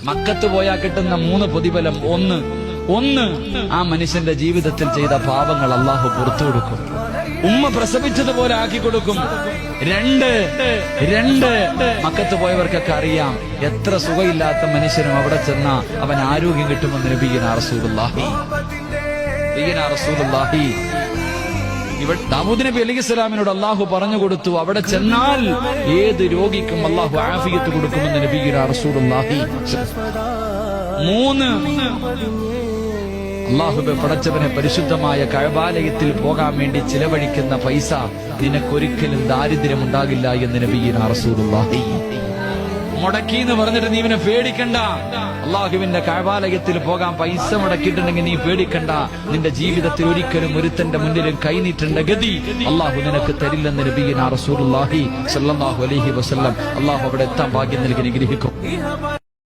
മക്കത്ത് പോയാൽ കിട്ടുന്ന 3 പ്രതിഫലം. ഒന്ന് ആ മനുഷ്യന്റെ ജീവിതത്തിൽ ചെയ്ത പാപങ്ങൾ അള്ളാഹു പുറത്തു കൊടുക്കും, ഉമ്മ പ്രസവിച്ചതുപോലെ ആക്കി കൊടുക്കും. 2 മക്കത്ത് പോയവർക്കൊക്കെ അറിയാം, എത്ര സുഖമില്ലാത്ത മനുഷ്യനും അവിടെ ചെന്ന അവൻ ആരോഗ്യം കിട്ടുമെന്ന് നബിയുനാ റസൂലുള്ളാഹി. ഇവിടെ ദാവൂദ് നബി അലൈഹിസ്സലാമിനോട് അള്ളാഹു പറഞ്ഞു കൊടുത്തു, അവിടെ ചെന്നാൽ ഏത് രോഗിക്കും അള്ളാഹു ആഫിയത്ത് കൊടുക്കുമെന്ന് നബിയുനാ റസൂലുള്ളാഹി. 3 അള്ളാഹുവേ പടച്ചവനെ പരിശുദ്ധമായ കഅബാലയത്തിൽ പോകാൻ വേണ്ടി ചിലവഴിക്കുന്ന പൈസ നിനക്കൊരിക്കലും ദാരിദ്ര്യം ഉണ്ടാകില്ല എന്ന് നബിയുനാ റസൂലുള്ളാഹി. മുടക്കി എന്ന് പറഞ്ഞിട്ട് നീ ഇവനെ പേടിക്കണ്ട. അള്ളാഹുവിന്റെ കഅബാലയത്തിൽ പോകാൻ പൈസ മുടക്കിയിട്ടുണ്ടെങ്കിൽ നീ പേടിക്കണ്ട. നിന്റെ ജീവിതത്തിൽ ഒരിക്കലും ഒരുത്തന്റെ മുന്നിലും കൈനീട്ടേണ്ട ഗതി അള്ളാഹു നിനക്ക് തരില്ലെന്ന് നബിയുനാ റസൂലുള്ളാഹി സ്വല്ലല്ലാഹു അലൈഹി വസല്ലം. അള്ളാഹു അവിടെ എത്താൻ ഭാഗ്യം നൽകി അനുഗ്രഹിക്കും.